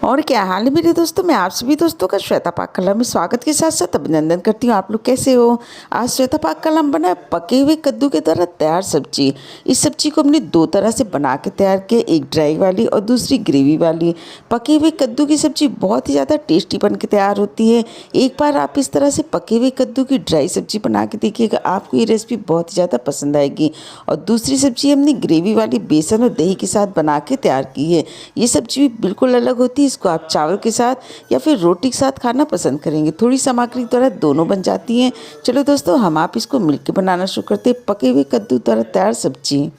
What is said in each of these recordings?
और क्या हाल है मेरे दोस्तों। मैं आप सभी दोस्तों का श्वेता पाक कला में स्वागत के साथ साथ अभिनंदन करती हूँ। आप लोग कैसे हो। आज श्वेता पाक कला में बना है पके हुए कद्दू के द्वारा तैयार सब्जी। इस सब्जी को हमने दो तरह से बना के तैयार किया, एक ड्राई वाली और दूसरी ग्रेवी वाली। पके हुए कद्दू की सब्जी बहुत ही ज़्यादा टेस्टी बन के तैयार होती है। एक बार आप इस तरह से पके हुए कद्दू की ड्राई सब्जी बना के देखिएगा, आपको ये रेसिपी बहुत ही ज़्यादा पसंद आएगी। और दूसरी सब्जी हमने ग्रेवी वाली बेसन और दही के साथ बना के तैयार की है। ये सब्जी भी बिल्कुल अलग होती है। इसको आप चावल के साथ या फिर रोटी के साथ खाना पसंद करेंगे। थोड़ी सामग्री द्वारा दोनों बन जाती हैं। चलो दोस्तों, हम आप इसको मिलकर बनाना शुरू करते हैं। पके हुए कद्दू द्वारा तैयार सब्जी।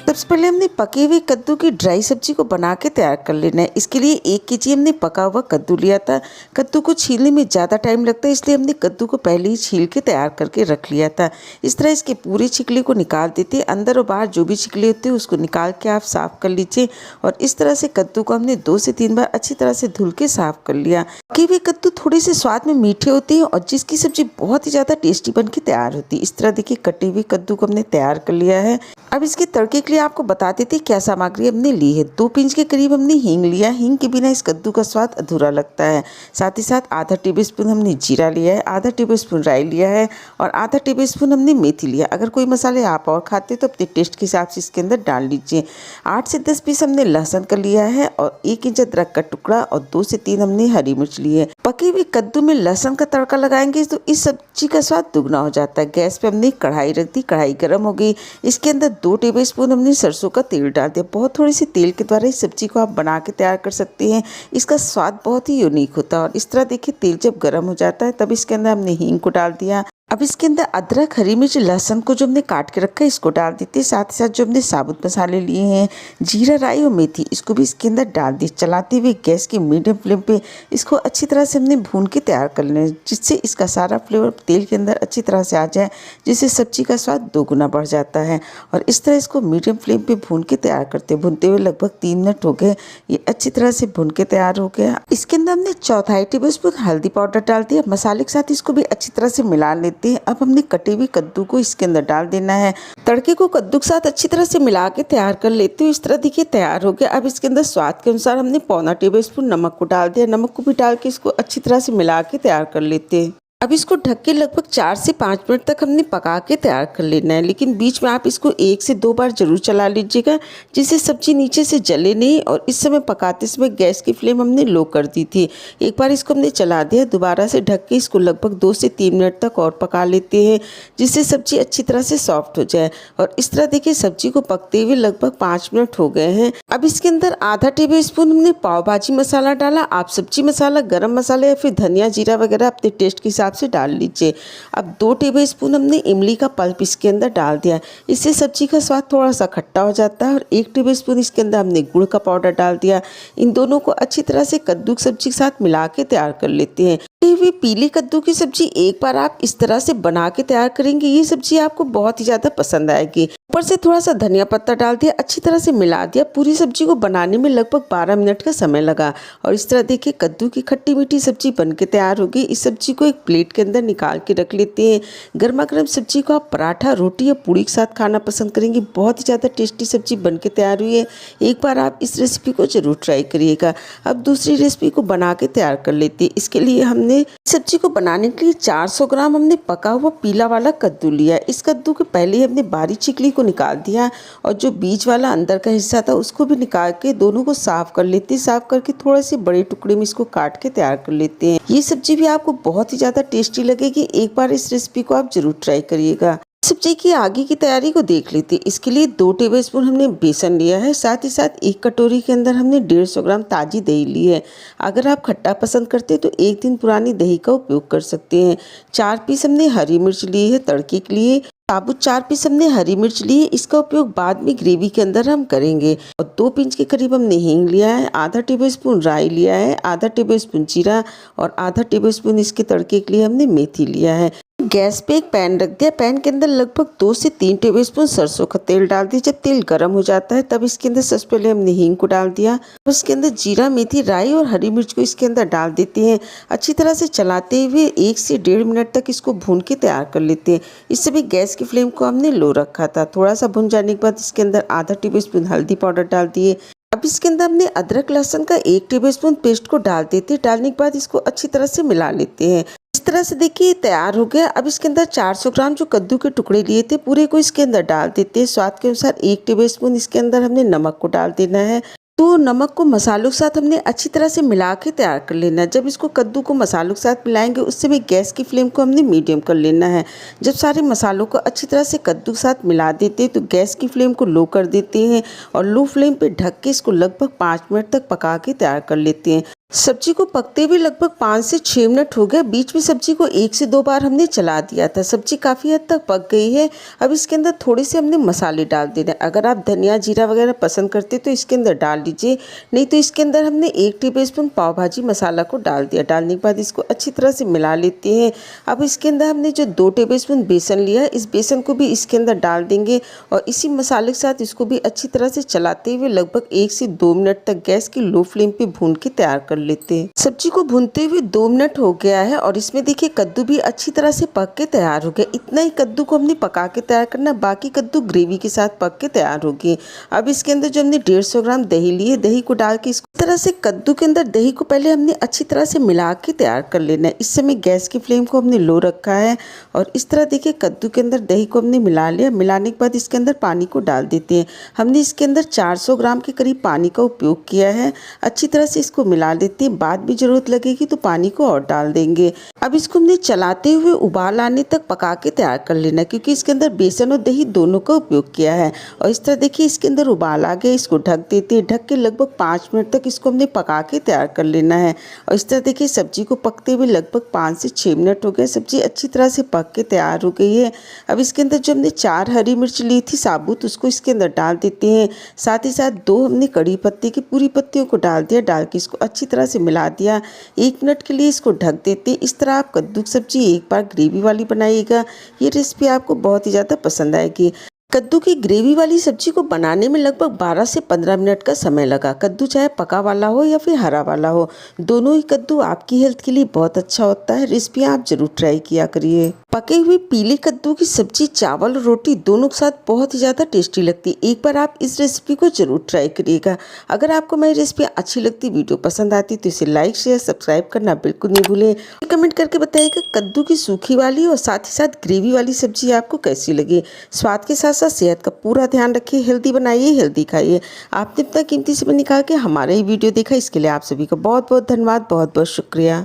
सबसे पहले हमने पके हुए कद्दू की ड्राई सब्जी को बना के तैयार कर लेना है। इसके लिए 1 केजी हमने पका हुआ कद्दू लिया था। कद्दू को छीलने में ज़्यादा टाइम लगता है, इसलिए हमने कद्दू को पहले ही छील के तैयार करके रख लिया था। इस तरह इसके पूरे छिकले को निकाल देते हैं। अंदर और बाहर जो भी छिकले होते हैं उसको निकाल के आप साफ़ कर लीजिए। और इस तरह से कद्दू को हमने 2 से 3 बार अच्छी तरह से धुल के साफ़ कर लिया। पके हुए कद्दू थोड़े से स्वाद में मीठे होते हैं और जिसकी सब्जी बहुत ही ज़्यादा टेस्टी बन के तैयार होती है। इस तरह देखिए कटे हुए कद्दू को हमने तैयार कर लिया है। अब इसके तड़के के लिए आपको बता देते क्या सामग्री हमने ली है। 2 पिंच के करीब हमने हींग लिया। हींग के बिना इस कद्दू का स्वाद अधूरा लगता है। साथ ही साथ आधा टेबलस्पून हमने जीरा लिया है, आधा टेबलस्पून राई लिया है और आधा टेबलस्पून हमने मेथी लिया। अगर कोई मसाले आप और खाते तो अपने टेस्ट के हिसाब से इसके अंदर डाल लीजिए। 8 से 10 पीस हमने लहसुन का लिया है और 1 इंच अदरक का टुकड़ा और 2 से 3 हमने हरी मिर्च ली है। पके हुए कद्दू में लहसुन का तड़का लगाएंगे तो इस सब्जी का स्वाद दुगना हो जाता है। गैस पे हमने कढ़ाई रख दी। कढ़ाई गर्म हो गई। इसके अंदर 2 टेबलस्पून हमने सरसों का तेल डाल दिया। बहुत थोड़ी सी तेल के द्वारा इस सब्जी को आप बना के तैयार कर सकते हैं। इसका स्वाद बहुत ही यूनिक होता है। और इस तरह देखिए तेल जब गर्म हो जाता है तब इसके अंदर हमने हींग को डाल दिया। अब इसके अंदर अदरक, हरी मिर्च, लहसुन को जो हमने काट के रखा है इसको डाल देते हैं। साथ ही साथ जो हमने साबुत मसाले लिए हैं, जीरा, राई और मेथी, इसको भी इसके अंदर डाल दिए। चलाते हुए गैस की मीडियम फ्लेम पे इसको अच्छी तरह से हमने भून के तैयार कर लेना है, जिससे इसका सारा फ्लेवर तेल के अंदर अच्छी तरह से आ जाए, जिससे सब्जी का स्वाद 2 गुना बढ़ जाता है। और इस तरह इसको मीडियम फ्लेम पे भून के तैयार करते हैं। भूनते हुए लगभग 3 मिनट हो गए। ये अच्छी तरह से भून के तैयार हो गया। इसके अंदर हमने 1/4 टेबलस्पून हल्दी पाउडर डाल दिया। मसाले के साथ इसको भी अच्छी तरह से मिला लेते। अब हमने कटे हुए कद्दू को इसके अंदर डाल देना है। तड़के को कद्दू के साथ अच्छी तरह से मिला के तैयार कर लेते हो। इस तरह देखिए तैयार हो गया। अब इसके अंदर स्वाद के अनुसार हमने 1/4 टेबलस्पून नमक को डाल दिया। नमक को भी डाल के इसको अच्छी तरह से मिला के तैयार कर लेते हैं। अब इसको ढक के लगभग 4 से 5 मिनट तक हमने पका के तैयार कर लेना है। लेकिन बीच में आप इसको 1 से 2 बार जरूर चला लीजिएगा, जिससे सब्जी नीचे से जले नहीं। और इस समय पकाते समय गैस की फ्लेम हमने लो कर दी थी। एक बार इसको हमने चला दिया, दोबारा से ढक के इसको लगभग 2 से 3 मिनट तक और पका लेते हैं, जिससे सब्जी अच्छी तरह से सॉफ्ट हो जाए। और इस तरह देखिए सब्जी को पकते हुए लगभग 5 मिनट हो गए हैं। अब इसके अंदर आधा टेबलस्पून हमने पाव भाजी मसाला डाला। आप सब्जी मसाला, गरम मसाला या फिर धनिया, जीरा वगैरह अपने टेस्ट के हिसाब से डाल लीजिए। अब 2 टेबलस्पून हमने इमली का पल्प इसके अंदर डाल दिया। इससे सब्जी का स्वाद थोड़ा सा खट्टा हो जाता है। और 1 टेबलस्पून इसके अंदर हमने गुड़ का पाउडर डाल दिया। इन दोनों को अच्छी तरह से कद्दू की सब्जी के साथ मिला के तैयार कर लेते हैं। हुई पीली कद्दू की सब्जी एक बार आप इस तरह से बना के तैयार करेंगे, ये सब्जी आपको बहुत ही ज्यादा पसंद आएगी। ऊपर से थोड़ा सा धनिया पत्ता डाल दिया, अच्छी तरह से मिला दिया। पूरी सब्जी को बनाने में लगभग 12 मिनट का समय लगा। और इस तरह देखिए कद्दू की खट्टी मीठी सब्जी बन के तैयार होगी। इस सब्जी को एक प्लेट के अंदर निकाल के रख लेते हैं। गर्मा गर्म सब्जी को आप पराठा, रोटी या पूड़ी के साथ खाना पसंद करेंगे। बहुत ही ज़्यादा टेस्टी सब्जी बन के तैयार हुई है। एक बार आप इस रेसिपी को जरूर ट्राई करिएगा। अब दूसरी रेसिपी को बना के तैयार कर लेते हैं। इसके लिए हमने सब्जी को बनाने के लिए 400 ग्राम हमने पका हुआ पीला वाला कद्दू लिया। इस कद्दू के पहले हमने बारीक छिकली को निकाल दिया और जो बीज वाला अंदर का हिस्सा था उसको भी निकाल के दोनों को साफ कर लेते हैं। साफ करके थोड़े से बड़े टुकड़े में इसको काट के तैयार कर लेते हैं। ये सब्जी भी आपको बहुत ही ज्यादा टेस्टी लगेगी। एक बार इस रेसिपी को आप जरूर ट्राई करिएगा। सब्जी की आगे की तैयारी को देख लेते हैं। इसके लिए 2 टेबलस्पून हमने बेसन लिया है। साथ ही साथ 1 कटोरी के अंदर हमने 150 ग्राम ताजी दही ली है। अगर आप खट्टा पसंद करते हैं तो 1 दिन पुरानी दही का उपयोग कर सकते हैं। 4 पीस हमने हरी मिर्च ली है तड़के के लिए। साबुत 4 पीस हमने हरी मिर्च ली है। इसका उपयोग बाद में ग्रेवी के अंदर हम करेंगे। और 2 पिंच के करीब हमने हींग लिया है। आधा टेबलस्पून राई लिया है, आधा टेबलस्पून जीरा और आधा टेबलस्पून इसके तड़के के लिए हमने मेथी लिया है। गैस पे एक पैन रख दिया। पैन के अंदर लगभग 2 से 3 टेबलस्पून सरसों का तेल डाल दिया। जब तेल गर्म हो जाता है तब इसके अंदर सबसे पहले हमने हींग को डाल दिया। अब इसके अंदर जीरा, मेथी, राई और हरी मिर्च को इसके अंदर डाल देते हैं। अच्छी तरह से चलाते हुए 1 से 1.5 मिनट तक इसको भून के तैयार कर लेते हैं। इस समय गैस की फ्लेम को हमने लो रखा था। थोड़ा सा भुन जाने के बाद इसके अंदर आधा टेबलस्पून हल्दी पाउडर डाल दिए। अब इसके अंदर हमने अदरक लहसुन का 1 टेबलस्पून पेस्ट को डाल देते हैं। डालने के बाद इसको अच्छी तरह से मिला लेते हैं। इस तरह से देखिए तैयार हो गया। अब इसके अंदर 400 ग्राम जो कद्दू के टुकड़े लिए थे पूरे को इसके अंदर डाल देते हैं। स्वाद के अनुसार 1 टेबलस्पून इसके अंदर हमने नमक को डाल देना है। तो नमक को मसालों के साथ हमने अच्छी तरह से मिला के तैयार कर लेना है। जब इसको कद्दू को मसालों के साथ मिलाएंगे उस समय गैस की फ्लेम को हमने मीडियम कर लेना है। जब सारे मसालों को अच्छी तरह से कद्दू के साथ मिला देते हैं तो गैस की फ्लेम को लो कर देते हैं और लो फ्लेम पे ढक के इसको लगभग 5 मिनट तक पका के तैयार कर लेते हैं। सब्जी को पकते हुए लगभग 5 से 6 मिनट हो गए। बीच में सब्जी को 1 से 2 बार हमने चला दिया था। सब्जी काफ़ी हद तक पक गई है। अब इसके अंदर थोड़े से हमने मसाले डाल देने। अगर आप धनिया जीरा वगैरह पसंद करते तो इसके अंदर डाल लीजिए, नहीं तो इसके अंदर हमने 1 टेबलस्पून पाव भाजी मसाला को डाल दिया। डालने के बाद इसको अच्छी तरह से मिला लेते हैं। अब इसके अंदर हमने जो 2 टेबलस्पून बेसन लिया, इस बेसन को भी इसके अंदर डाल देंगे और इसी मसाले के साथ इसको भी अच्छी तरह से चलाते हुए लगभग 1 से 2 मिनट तक गैस की लो फ्लेम पे भून के तैयार कर लेते हैं। सब्जी को भूनते हुए 2 मिनट हो गया है और इसमें देखिए कद्दू भी अच्छी तरह से पक के तैयार हो गया। इतना ही कद्दू को हमने पका के तैयार करना, बाकी कद्दू ग्रेवी के साथ पक के तैयार होगी। अब इसके अंदर जो हमने 150 ग्राम दही ली है, दही को डाल के इसको तरह से कद्दू के अंदर दही को पहले हमने अच्छी तरह से मिला के तैयार कर लेना है। इस समय गैस की फ्लेम को हमने लो रखा है और इस तरह देखिए कद्दू के अंदर दही को हमने मिला लिया। मिलाने के बाद इसके अंदर पानी को डाल देते हैं। हमने इसके अंदर 400 ग्राम के करीब पानी का उपयोग किया है। अच्छी तरह से इसको मिला लेते हैं। बाद में जरूरत लगेगी तो पानी को और डाल देंगे। अब इसको हमने चलाते हुए उबाल आने तक पका के तैयार कर लेना, क्योंकि इसके अंदर बेसन और दही दोनों का उपयोग किया है। और इस तरह देखिए इसके अंदर उबाल आ गया। इसको ढक देते हैं। ढक के लगभग 5 मिनट तक इसको हमने पका के तैयार कर लेना है। और इस तरह देखिए सब्जी को पकते हुए लगभग 5 से 6 मिनट हो गए। सब्जी अच्छी तरह से पक के तैयार हो गई है। अब इसके अंदर जो हमने 4 हरी मिर्च ली थी साबुत, उसको इसके अंदर डाल देते हैं। साथ ही साथ 2 हमने कड़ी पत्ते की पूरी पत्तियों को डाल दिया। डाल के इसको अच्छी तरह से मिला दिया। 1 मिनट के लिए इसको ढक देते हैं। इस तरह आप कद्दू की सब्जी एक बार ग्रेवी वाली बनाइएगा। ये रेसिपी आपको बहुत ही ज़्यादा पसंद आएगी। कद्दू की ग्रेवी वाली सब्जी को बनाने में लगभग 12 से 15 मिनट का समय लगा। कद्दू चाहे पका वाला हो या फिर हरा वाला हो, दोनों ही कद्दू आपकी हेल्थ के लिए बहुत अच्छा होता है। रेसिपी आप जरूर ट्राई किया करिए। पके हुए पीले कद्दू की सब्जी चावल और रोटी दोनों के साथ बहुत ही ज़्यादा टेस्टी लगती है। एक बार आप इस रेसिपी को जरूर ट्राई करिएगा। अगर आपको मेरी रेसिपी अच्छी लगती, वीडियो पसंद आती तो इसे लाइक शेयर सब्सक्राइब करना बिल्कुल नहीं भूलें। कमेंट करके बताइएगा कद्दू की सूखी वाली और साथ ही साथ ग्रेवी वाली सब्जी आपको कैसी लगी। स्वाद के साथ साथ सेहत का पूरा ध्यान रखिए। हेल्दी बनाइए, हेल्दी खाइए। आपने इतना कीमती समय निकाल के हमारा ही वीडियो देखा, इसके लिए आप सभी का बहुत बहुत धन्यवाद, बहुत बहुत शुक्रिया।